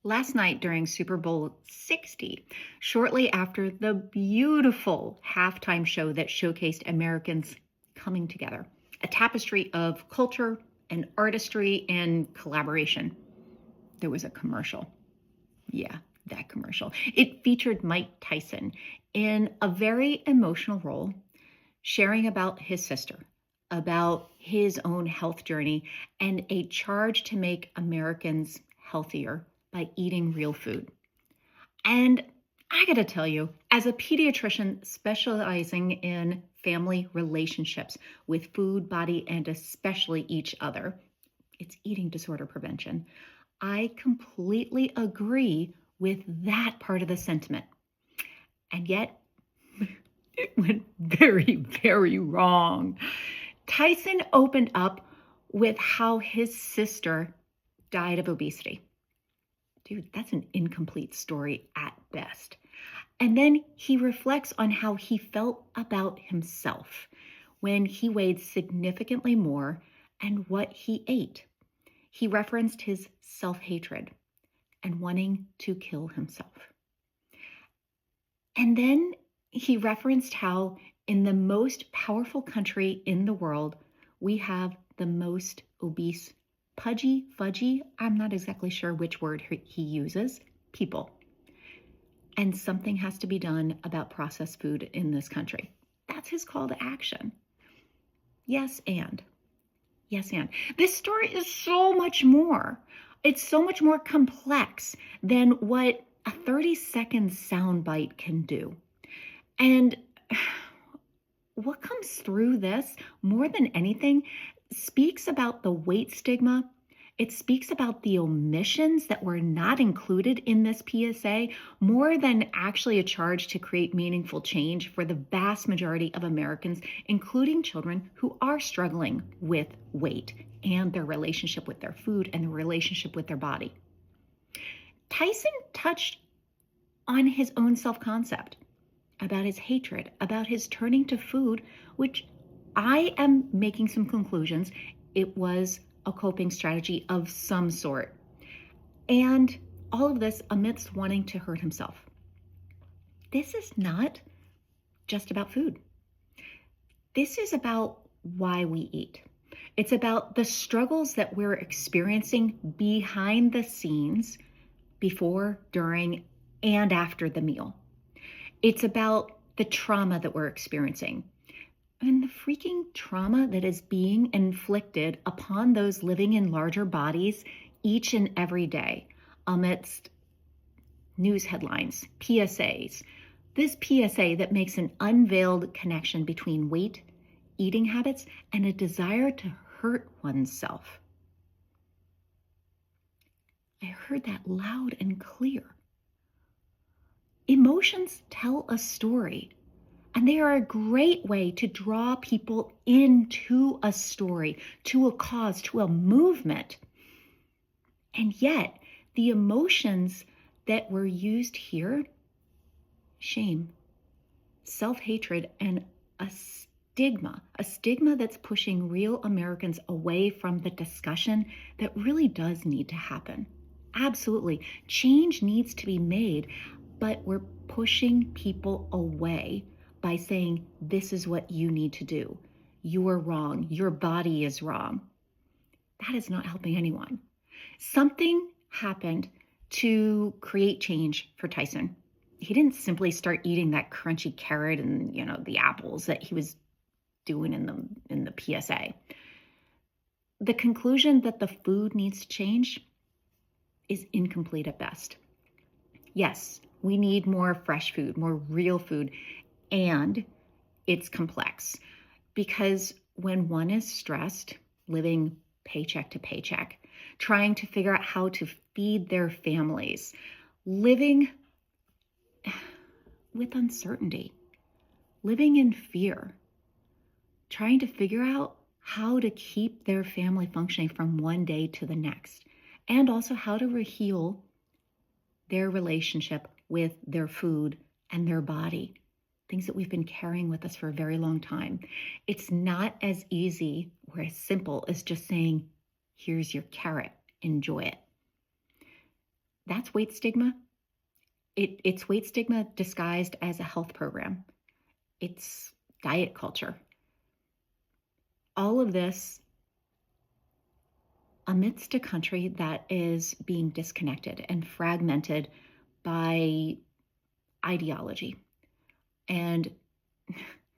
Last night during Super Bowl 60, shortly after the beautiful halftime show that showcased Americans coming together, a tapestry of culture and artistry and collaboration, there was a commercial. Yeah, that commercial. It featured Mike Tyson in a very emotional role, sharing about his sister, about his own health journey, and a charge to make Americans healthier by eating real food. And I got to tell you, as a pediatrician specializing in family relationships with food, body, and especially each other, it's eating disorder prevention. I completely agree with that part of the sentiment. And yet, it went very, very wrong. Tyson opened up with how his sister died of obesity. Dude, that's an incomplete story at best. And then he reflects on how he felt about himself when he weighed significantly more and what he ate. He referenced his self-hatred and wanting to kill himself. And then he referenced how in the most powerful country in the world, we have the most obese, pudgy, fudgy, I'm not exactly sure which word he uses, people. And something has to be done about processed food in this country. That's his call to action. Yes, and. Yes, and. This story is so much more. It's so much more complex than what a 30-second soundbite can do. And what comes through this more than anything speaks about the weight stigma. It speaks about the omissions that were not included in this PSA more than actually a charge to create meaningful change for the vast majority of Americans, including children who are struggling with weight and their relationship with their food and their relationship with their body. Tyson touched on his own self-concept, about his hatred, about his turning to food, which I am making some conclusions. It was a coping strategy of some sort. And all of this amidst wanting to hurt himself. This is not just about food. This is about why we eat. It's about the struggles that we're experiencing behind the scenes, before, during, and after the meal. It's about the trauma that we're experiencing and the freaking trauma that is being inflicted upon those living in larger bodies each and every day amidst news headlines, PSAs. This PSA that makes an unveiled connection between weight, eating habits, and a desire to hurt oneself. I heard that loud and clear. Emotions tell a story, and they are a great way to draw people into a story, to a cause, to a movement. And yet, the emotions that were used here, shame, self-hatred, and a stigma that's pushing real Americans away from the discussion that really does need to happen. Absolutely. Change needs to be made. But we're pushing people away by saying, this is what you need to do. You're wrong. Your body is wrong. That is not helping anyone. Something happened to create change for Tyson. He didn't simply start eating that crunchy carrot and, the apples that he was doing in the PSA. The conclusion that the food needs to change is incomplete at best. Yes, we need more fresh food, more real food, and it's complex because when one is stressed, living paycheck to paycheck, trying to figure out how to feed their families, living with uncertainty, living in fear, trying to figure out how to keep their family functioning from one day to the next, and also how to heal their relationship with their food and their body, things that we've been carrying with us for a very long time. It's not as easy or as simple as just saying, here's your carrot, enjoy it. That's weight stigma. It's weight stigma disguised as a health program. It's diet culture. All of this amidst a country that is being disconnected and fragmented by ideology and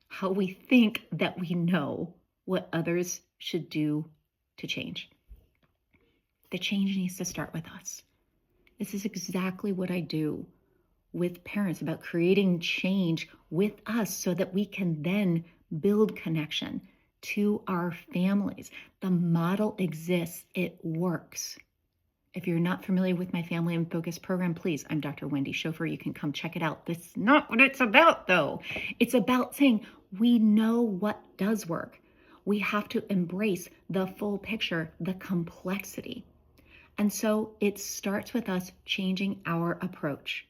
how we think that we know what others should do to change. The change needs to start with us. This is exactly what I do with parents, about creating change with us so that we can then build connection to our families. The model exists. It works. If you're not familiar with my Family in Focus program, please, I'm Dr. Wendy Schofer. You can come check it out. This is not what it's about, though. It's about saying we know what does work. We have to embrace the full picture, the complexity. And so it starts with us changing our approach.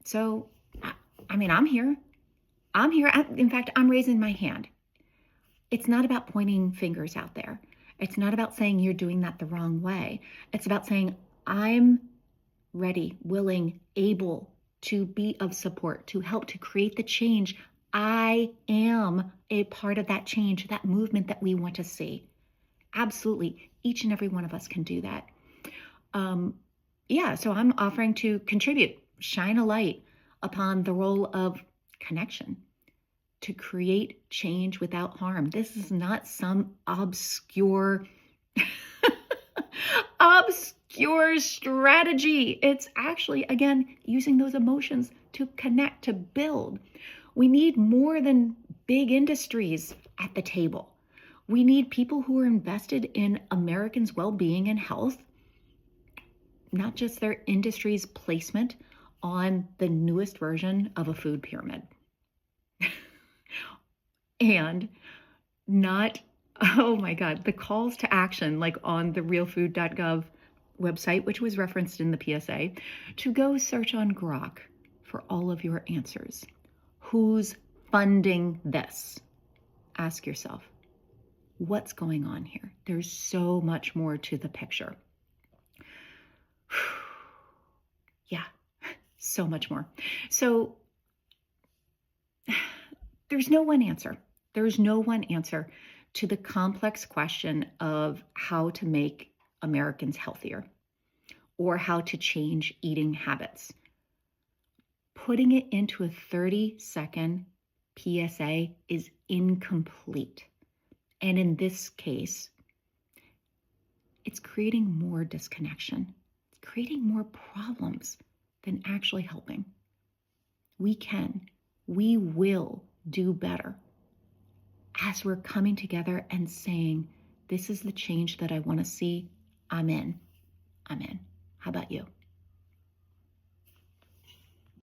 So, I'm here. In fact, I'm raising my hand. It's not about pointing fingers out there. It's not about saying you're doing that the wrong way. It's about saying I'm ready, willing, able to be of support, to help to create the change. I am a part of that change, that movement that we want to see. Absolutely. Each and every one of us can do that. So I'm offering to contribute, shine a light upon the role of connection to create change without harm. This is not some obscure strategy. It's actually, again, using those emotions to connect, to build. We need more than big industries at the table. We need people who are invested in Americans' well-being and health, not just their industry's placement on the newest version of a food pyramid. And not, oh my God, the calls to action, like on the realfood.gov website, which was referenced in the PSA, to go search on Grok for all of your answers. Who's funding this? Ask yourself, what's going on here? There's so much more to the picture. Yeah, so much more. So there's no one answer. There's no one answer to the complex question of how to make Americans healthier or how to change eating habits. Putting it into a 30-second PSA is incomplete. And in this case, it's creating more disconnection. It's creating more problems than actually helping. We will do better as we're coming together and saying, this is the change that I want to see. I'm in. How about you?